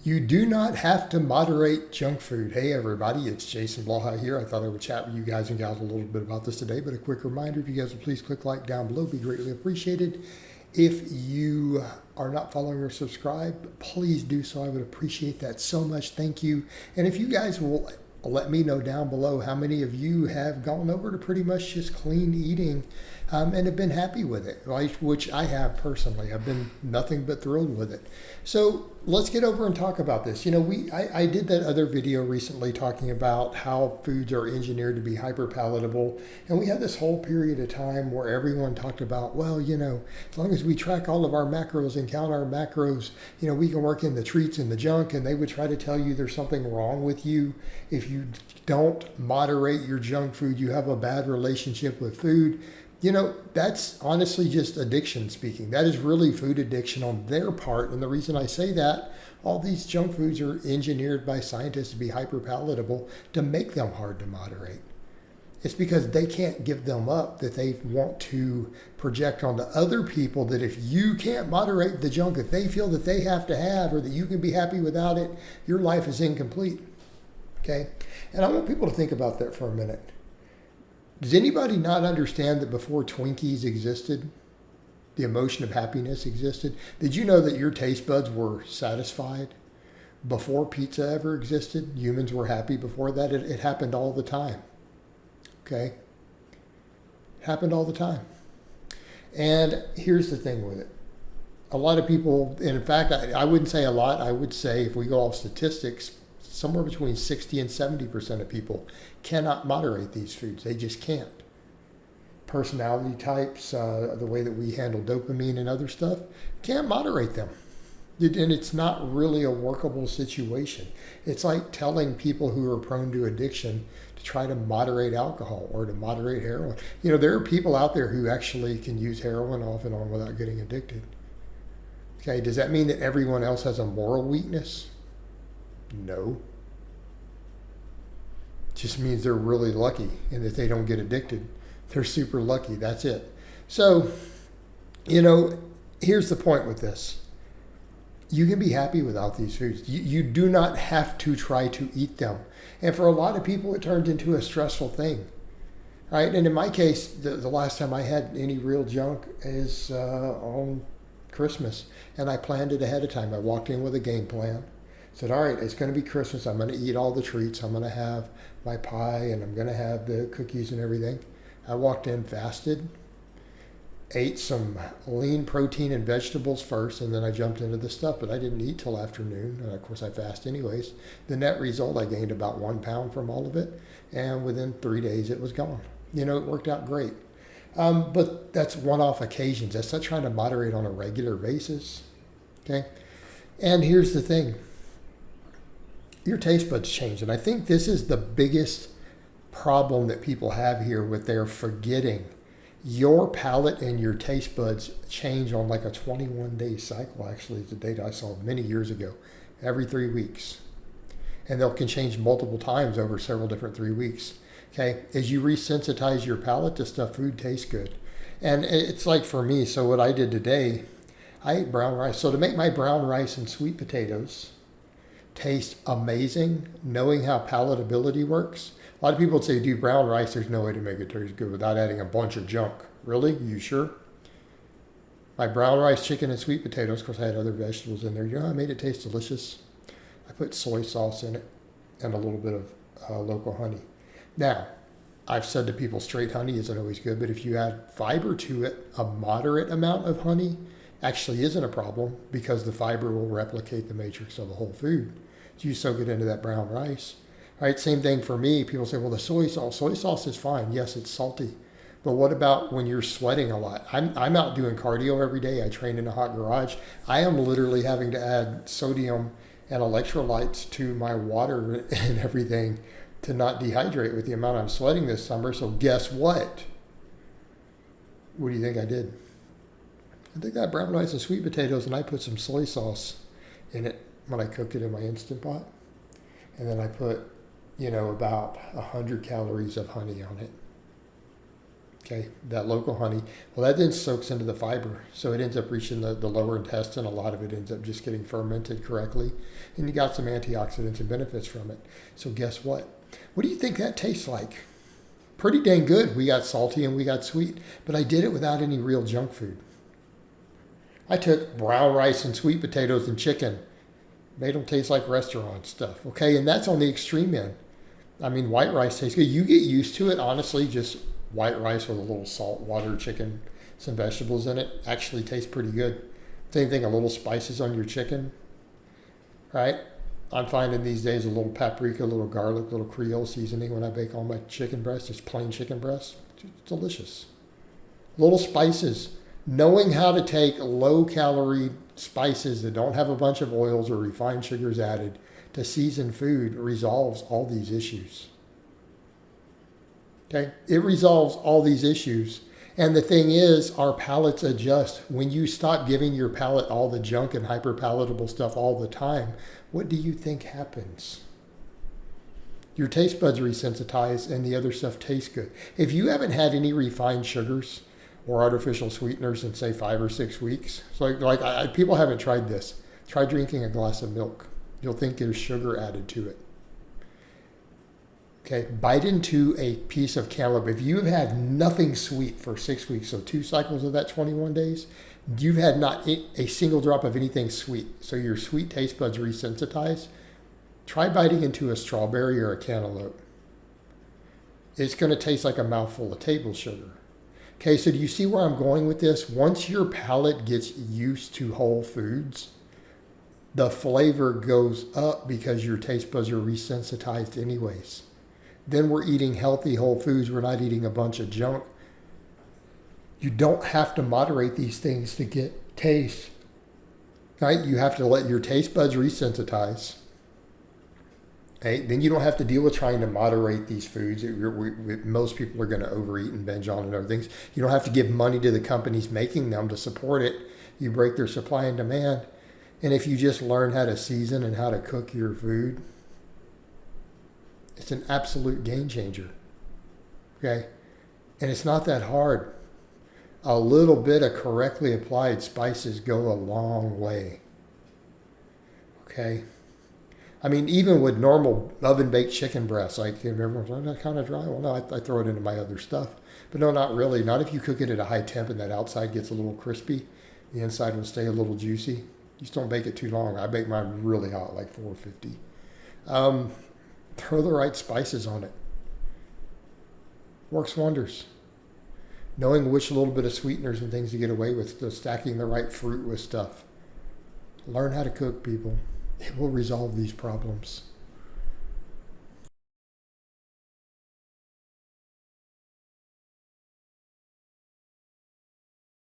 You do not have to moderate junk food. Hey everybody, it's Jason Blaha here. I thought I would chat with you guys and gals a little bit about this today, but a quick reminder, if you guys would please click like down below, be greatly appreciated. If you are not following or subscribed, please do so. I would appreciate that so much. Thank you. And if you guys will let me know down below how many of you have gone over to pretty much just clean eating and have been happy with it, which I have personally. I've been nothing but thrilled with it. So let's get over and talk about this. You know, I did that other video recently talking about how foods are engineered to be hyper palatable. And we had this whole period of time where everyone talked about, well, you know, as long as we track all of our macros and count our macros, you know, we can work in the treats and the junk. And they would try to tell you there's something wrong with you. If you don't moderate your junk food, you have a bad relationship with food. You know, that's honestly just addiction speaking. That is really food addiction on their part. And the reason I say that, all these junk foods are engineered by scientists to be hyper palatable to make them hard to moderate. It's because they can't give them up that they want to project onto other people that if you can't moderate the junk that they feel that they have to have or that you can be happy without it, your life is incomplete. Okay? And I want people to think about that for a minute. Does anybody not understand that before Twinkies existed, the emotion of happiness existed? Did you know that your taste buds were satisfied before pizza ever existed? Humans were happy before that. It happened all the time. Okay? It happened all the time. And here's the thing with it. A lot of people, and in fact, I wouldn't say a lot. I would say if we go off statistics, somewhere between 60 and 70% of people cannot moderate these foods. They just can't. Personality types, the way that we handle dopamine and other stuff, can't moderate them. And it's not really a workable situation. It's like telling people who are prone to addiction to try to moderate alcohol or to moderate heroin. You know, there are people out there who actually can use heroin off and on without getting addicted. Okay, does that mean that everyone else has a moral weakness? No. Just means they're really lucky and that they don't get addicted. They're super lucky. That's it. So, you know, here's the point with this. You can be happy without these foods. You do not have to try to eat them. And for a lot of people, it turns into a stressful thing. Right? And in my case, the last time I had any real junk is on Christmas. And I planned it ahead of time. I walked in with a game plan. Said, all right, it's going to be Christmas. I'm going to eat all the treats. I'm going to have my pie and I'm going to have the cookies and everything. I walked in, fasted, ate some lean protein and vegetables first, and then I jumped into the stuff, but I didn't eat till afternoon. And of course, I fast anyways. The net result, I gained about 1 pound from all of it. And within 3 days, it was gone. You know, it worked out great. But that's one-off occasions. That's not trying to moderate on a regular basis. Okay. And here's the thing. Your taste buds change. And I think this is the biggest problem that people have here with their forgetting. Your palate and your taste buds change on like a 21-day cycle, actually, is the data I saw many years ago, every 3 weeks. And they can change multiple times over several different 3 weeks. Okay, as you resensitize your palate to stuff, food tastes good. And it's like for me, so what I did today, I ate brown rice. So to make my brown rice and sweet potatoes taste amazing, knowing how palatability works. A lot of people would say, do brown rice, there's no way to make it taste good without adding a bunch of junk. Really? You sure? My brown rice, chicken, and sweet potatoes, of course I had other vegetables in there. You know, I made it taste delicious. I put soy sauce in it and a little bit of local honey. Now, I've said to people, straight honey isn't always good, but if you add fiber to it, a moderate amount of honey actually isn't a problem because the fiber will replicate the matrix of the whole food. So you soak it into that brown rice. All right, same thing for me. People say, well, the soy sauce. Soy sauce is fine. Yes, it's salty. But what about when you're sweating a lot? I'm out doing cardio every day. I train in a hot garage. I am literally having to add sodium and electrolytes to my water and everything to not dehydrate with the amount I'm sweating this summer. So guess what? What do you think I did? I think I brown rice and sweet potatoes, and I put some soy sauce in it when I cooked it in my Instant Pot. And then I put, you know, about 100 calories of honey on it. Okay, that local honey. Well, that then soaks into the fiber. So it ends up reaching the lower intestine. A lot of it ends up just getting fermented correctly. And you got some antioxidants and benefits from it. So guess what? What do you think that tastes like? Pretty dang good. We got salty and we got sweet. But I did it without any real junk food. I took brown rice and sweet potatoes and chicken. Made them taste like restaurant stuff. Okay, and that's on the extreme end. I mean, white rice tastes good. You get used to it, honestly, just white rice with a little salt, water, chicken, some vegetables in it actually tastes pretty good. Same thing, a little spices on your chicken, right? I'm finding these days a little paprika, a little garlic, a little Creole seasoning when I bake all my chicken breast, just plain chicken breast. It's delicious. Little spices. Knowing how to take low-calorie spices that don't have a bunch of oils or refined sugars added to season food resolves all these issues. Okay, it resolves all these issues. And the thing is, our palates adjust. When you stop giving your palate all the junk and hyperpalatable stuff all the time, what do you think happens? Your taste buds resensitize and the other stuff tastes good. If you haven't had any refined sugars or artificial sweeteners in, say, 5 or 6 weeks, so people haven't tried this. Try drinking a glass of milk. You'll think there's sugar added to it. Okay, bite into a piece of cantaloupe. If you've had nothing sweet for 6 weeks, so 2 cycles of that 21 days, you've had not a single drop of anything sweet. So your sweet taste buds resensitize. Try biting into a strawberry or a cantaloupe. It's going to taste like a mouthful of table sugar. Okay, so do you see where I'm going with this? Once your palate gets used to whole foods, the flavor goes up because your taste buds are resensitized anyways. Then we're eating healthy whole foods. We're not eating a bunch of junk. You don't have to moderate these things to get taste. Right? You have to let your taste buds resensitize. Okay? Then you don't have to deal with trying to moderate these foods. Most people are going to overeat and binge on and other things. You don't have to give money to the companies making them to support it. You break their supply and demand. And if you just learn how to season and how to cook your food, it's an absolute game changer. Okay? And it's not that hard. A little bit of correctly applied spices go a long way. Okay? I mean, even with normal oven-baked chicken breasts, like everyone's like, that's kind of dry. Well, no, I throw it into my other stuff. But no, not really. Not if you cook it at a high temp and that outside gets a little crispy. The inside will stay a little juicy. Just don't bake it too long. I bake mine really hot, like 450. Throw the right spices on it. Works wonders. Knowing which little bit of sweeteners and things to get away with, stacking the right fruit with stuff. Learn how to cook, people. It will resolve these problems.